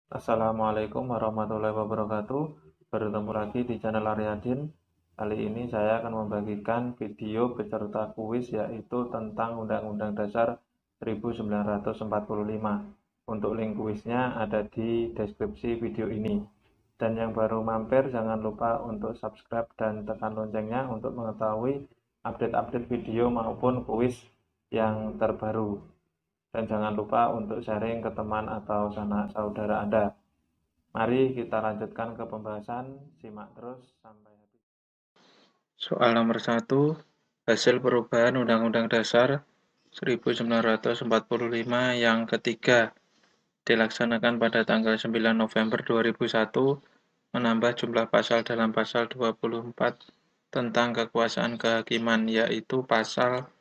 Assalamualaikum warahmatullahi wabarakatuh. Bertemu lagi di channel Aryadin. Kali ini saya akan membagikan video beserta kuis yaitu tentang Undang-Undang Dasar 1945. Untuk link kuisnya ada di deskripsi video ini. Dan yang baru mampir jangan lupa untuk subscribe dan tekan loncengnya untuk mengetahui update-update video maupun kuis yang terbaru. Dan jangan lupa untuk sharing ke teman atau sanak saudara Anda. Mari kita lanjutkan ke pembahasan, simak terus sampai habis. Soal nomor 1, hasil perubahan Undang-Undang Dasar 1945 yang ketiga dilaksanakan pada tanggal 9 November 2001 menambah jumlah pasal dalam pasal 24 tentang kekuasaan kehakiman, yaitu pasal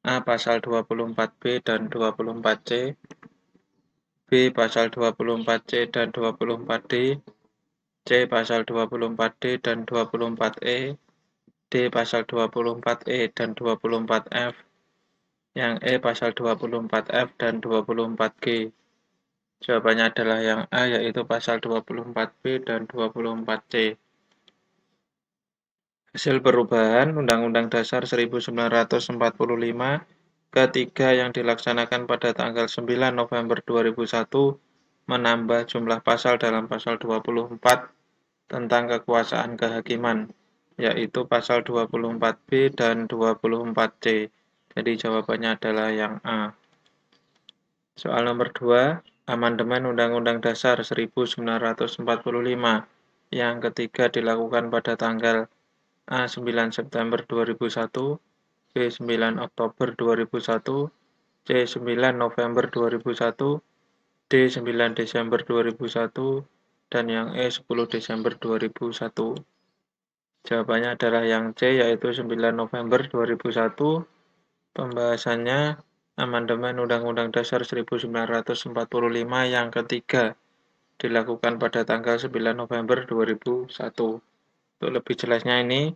A pasal 24B dan 24C, B pasal 24C dan 24D, C pasal 24D dan 24E, D pasal 24E dan 24F, yang E pasal 24F dan 24G. Jawabannya adalah yang A, yaitu pasal 24B dan 24C. Hasil perubahan Undang-Undang Dasar 1945 ketiga yang dilaksanakan pada tanggal 9 November 2001 menambah jumlah pasal dalam pasal 24 tentang kekuasaan kehakiman, yaitu pasal 24B dan 24C. Jadi jawabannya adalah yang A. Soal nomor 2, amandemen Undang-Undang Dasar 1945 yang ketiga dilakukan pada tanggal A 9 September 2001, B 9 Oktober 2001, C 9 November 2001, D 9 Desember 2001, dan yang E 10 Desember 2001. Jawabannya adalah yang C, yaitu 9 November 2001. Pembahasannya amandemen Undang-Undang Dasar 1945 yang ketiga dilakukan pada tanggal 9 November 2001. Untuk lebih jelasnya ini,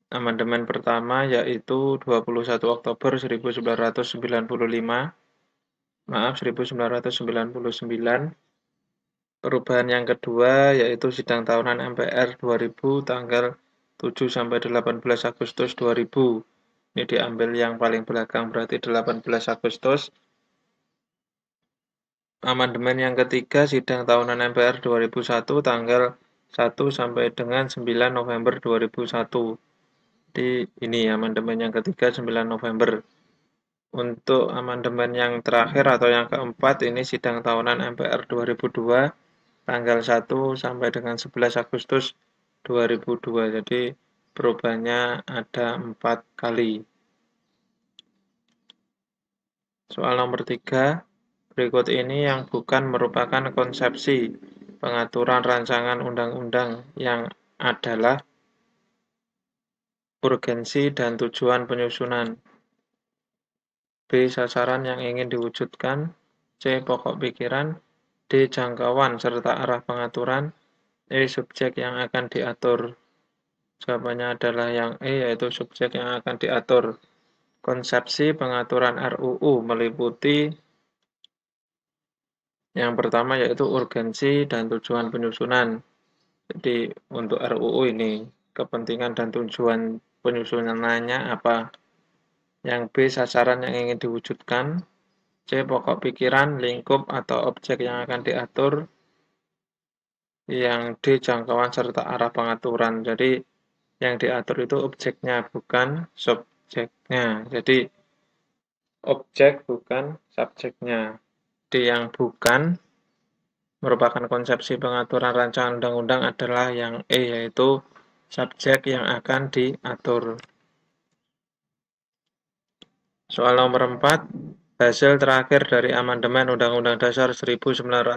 amandemen pertama yaitu 21 Oktober 1995, maaf 1999. Perubahan yang kedua yaitu sidang tahunan MPR 2000 tanggal 7 sampai 18 Agustus 2000. Ini diambil yang paling belakang berarti 18 Agustus. Amandemen yang ketiga sidang tahunan MPR 2001 tanggal 1 sampai dengan 9 November 2001. Ini amandemen yang ketiga 9 November. Untuk amandemen yang terakhir atau yang keempat ini sidang tahunan MPR 2002 tanggal 1 sampai dengan 11 Agustus 2002. Jadi perubahannya ada 4 kali. Soal nomor 3, berikut ini yang bukan merupakan konsepsi pengaturan rancangan undang-undang yang adalah urgensi dan tujuan penyusunan. B. Sasaran yang ingin diwujudkan. C. Pokok pikiran. D. Jangkauan serta arah pengaturan. E. Subjek yang akan diatur. Jawabannya adalah yang E, yaitu subjek yang akan diatur. Konsepsi pengaturan RUU meliputi yang pertama yaitu urgensi dan tujuan penyusunan. Jadi untuk RUU ini kepentingan dan tujuan penyusunannya apa? Yang B, sasaran yang ingin diwujudkan. C, pokok pikiran, lingkup atau objek yang akan diatur. Yang D, jangkauan serta arah pengaturan. Jadi yang diatur itu objeknya bukan subjeknya. Jadi objek bukan subjeknya. D, yang bukan merupakan konsepsi pengaturan rancangan undang-undang adalah yang E, yaitu subjek yang akan diatur. Soal nomor 4, hasil terakhir dari amandemen Undang-Undang Dasar 1945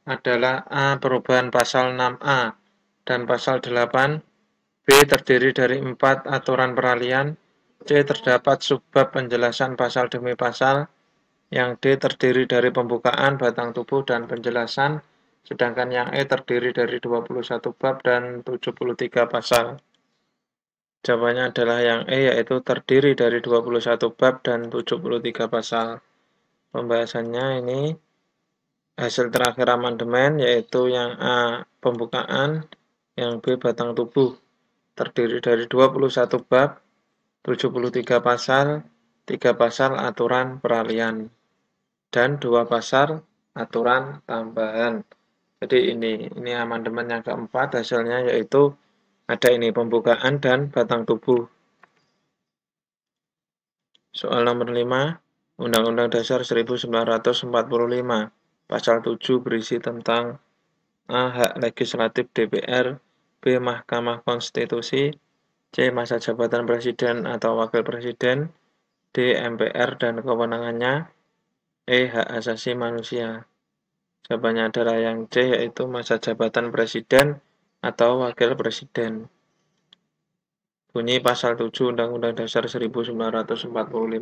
adalah A. Perubahan pasal 6A dan pasal 8, B. Terdiri dari 4 aturan peralihan, C. Terdapat subbab penjelasan pasal demi pasal, yang D. Terdiri dari pembukaan, batang tubuh, dan penjelasan, sedangkan yang E terdiri dari 21 bab dan 73 pasal. Jawabannya adalah yang E, yaitu terdiri dari 21 bab dan 73 pasal. Pembahasannya ini hasil terakhir amandemen yaitu yang A pembukaan, yang B batang tubuh, terdiri dari 21 bab, 73 pasal, 3 pasal aturan peralihan, dan 2 pasal aturan tambahan. Jadi ini amandemen yang keempat, hasilnya yaitu ada ini pembukaan dan batang tubuh. Soal nomor 5, Undang-Undang Dasar 1945, Pasal 7 berisi tentang A. Hak legislatif DPR, B. Mahkamah Konstitusi, C. Masa jabatan Presiden atau Wakil Presiden, D. MPR dan kewenangannya, E. Hak asasi manusia. Jawabannya adalah yang C, yaitu masa jabatan Presiden atau Wakil Presiden. Bunyi pasal 7 Undang-Undang Dasar 1945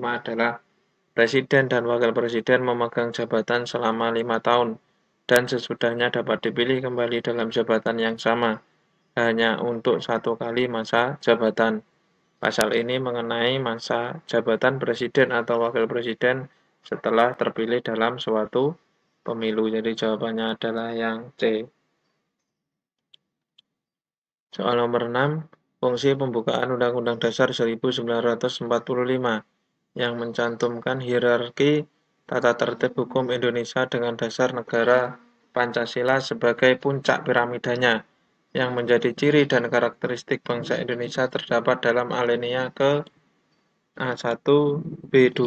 adalah Presiden dan Wakil Presiden memegang jabatan selama 5 tahun dan sesudahnya dapat dipilih kembali dalam jabatan yang sama, hanya untuk 1 kali masa jabatan. Pasal ini mengenai masa jabatan Presiden atau Wakil Presiden setelah terpilih dalam suatu pemilu. Jadi jawabannya adalah yang C. Soal nomor 6, fungsi pembukaan Undang-Undang Dasar 1945 yang mencantumkan hierarki tata tertib hukum Indonesia dengan dasar negara Pancasila sebagai puncak piramidanya, yang menjadi ciri dan karakteristik bangsa Indonesia terdapat dalam alinea ke A1, B2,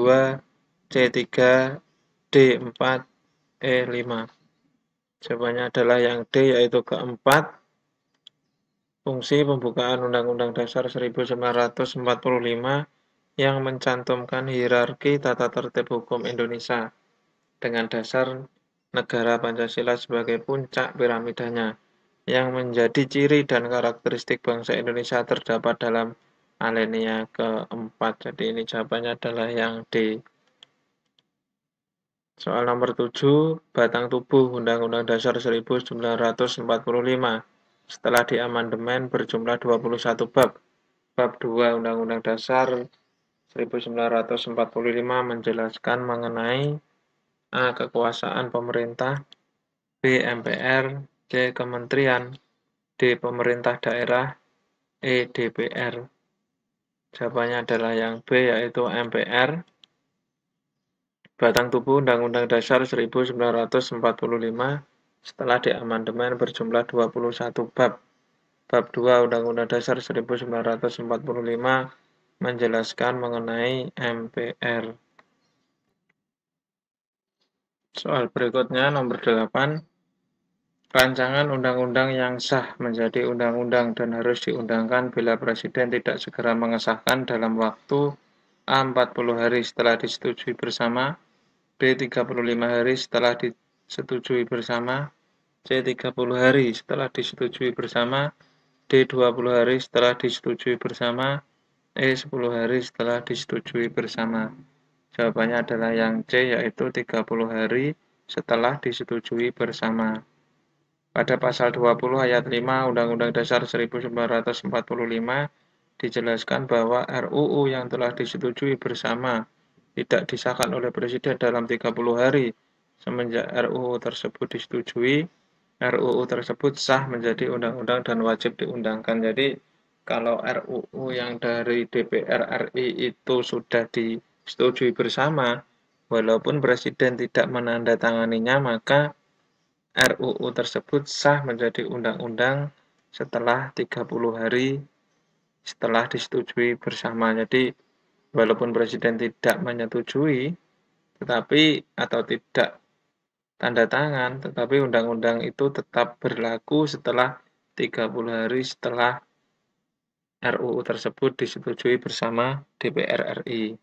C3, D4, E5. Jawabannya adalah yang D, yaitu keempat. Fungsi pembukaan Undang-Undang Dasar 1945 yang mencantumkan hierarki tata tertib hukum Indonesia dengan dasar negara Pancasila sebagai puncak piramidanya, yang menjadi ciri dan karakteristik bangsa Indonesia terdapat dalam alinea keempat. Jadi ini jawabannya adalah yang D. Soal nomor 7, batang tubuh Undang-Undang Dasar 1945 setelah diamandemen berjumlah 21 bab. Bab 2 Undang-Undang Dasar 1945 menjelaskan mengenai A. Kekuasaan pemerintah, B. MPR, C. Kementerian, D. Pemerintah daerah, E. DPR. Jawabannya adalah yang B, yaitu MPR. Batang tubuh Undang-Undang Dasar 1945 setelah diamandemen berjumlah 21 bab. Bab 2 Undang-Undang Dasar 1945 menjelaskan mengenai MPR. Soal berikutnya nomor 8. Rancangan undang-undang yang sah menjadi undang-undang dan harus diundangkan bila Presiden tidak segera mengesahkan dalam waktu A. 40 hari setelah disetujui bersama, B. 35 hari setelah disetujui bersama, C. 30 hari setelah disetujui bersama, D. 20 hari setelah disetujui bersama, E. 10 hari setelah disetujui bersama. Jawabannya adalah yang C, yaitu 30 hari setelah disetujui bersama. Pada pasal 20 ayat 5 Undang-Undang Dasar 1945 dijelaskan bahwa RUU yang telah disetujui bersama tidak disahkan oleh Presiden dalam 30 hari semenjak RUU tersebut disetujui, RUU tersebut sah menjadi undang-undang dan wajib diundangkan. Jadi kalau RUU yang dari DPR RI itu sudah disetujui bersama, walaupun Presiden tidak menandatanganinya, maka RUU tersebut sah menjadi undang-undang setelah 30 hari setelah disetujui bersama. Jadi walaupun Presiden tidak menyetujui atau tidak tanda tangan, tetapi undang-undang itu tetap berlaku setelah 30 hari setelah RUU tersebut disetujui bersama DPR RI.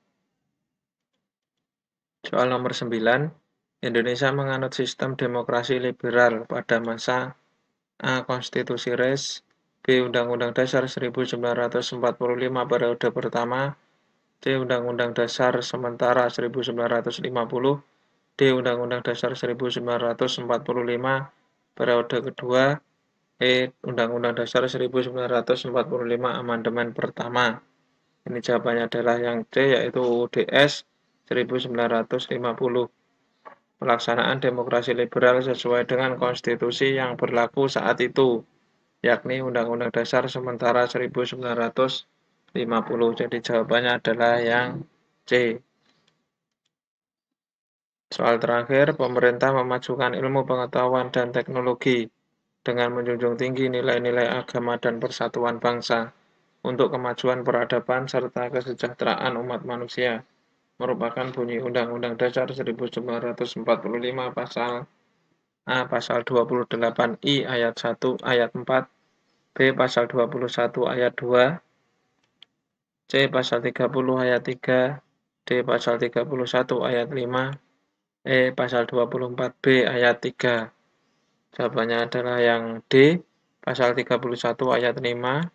Soal nomor 9, Indonesia menganut sistem demokrasi liberal pada masa A. Konstitusi Res, B. Undang-Undang Dasar 1945 periode pertama, C. Undang-Undang Dasar sementara 1950, D. Undang-Undang Dasar 1945 periode kedua, E. Undang-Undang Dasar 1945 amandemen pertama. Ini jawabannya adalah yang C, yaitu UUDS 1950. pelaksanaan demokrasi liberal sesuai dengan konstitusi yang berlaku saat itu, yakni Undang-Undang Dasar sementara 1950. Jadi jawabannya adalah yang C. Soal terakhir, pemerintah memajukan ilmu pengetahuan dan teknologi dengan menjunjung tinggi nilai-nilai agama dan persatuan bangsa untuk kemajuan peradaban serta kesejahteraan umat manusia, merupakan bunyi Undang-Undang Dasar 1945 pasal A. Pasal 28I ayat 1 ayat 4, B. Pasal 21 ayat 2, C. Pasal 30 ayat 3, D. Pasal 31 ayat 5, Pasal 24B ayat 3. Jawabannya adalah yang D. Pasal 31 ayat 5.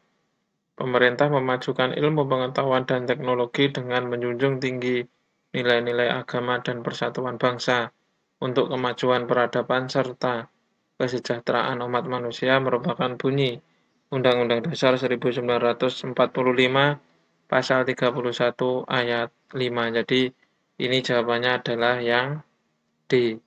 Pemerintah memajukan ilmu pengetahuan dan teknologi dengan menjunjung tinggi nilai-nilai agama dan persatuan bangsa untuk kemajuan peradaban serta kesejahteraan umat manusia merupakan bunyi Undang-Undang Dasar 1945 Pasal 31 ayat 5. Jadi ini jawabannya adalah yang D.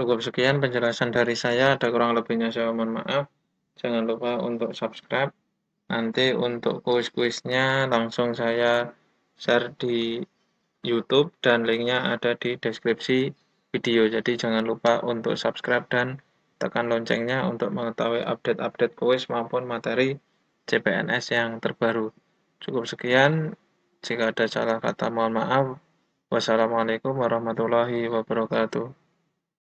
Cukup sekian penjelasan dari saya, ada kurang lebihnya saya mohon maaf. Jangan lupa untuk subscribe. Nanti untuk kuis-kuisnya langsung saya share di YouTube dan linknya ada di deskripsi video. Jadi jangan lupa untuk subscribe dan tekan loncengnya untuk mengetahui update-update kuis maupun materi CPNS yang terbaru. Cukup sekian. Jika ada salah kata mohon maaf. Wassalamualaikum warahmatullahi wabarakatuh.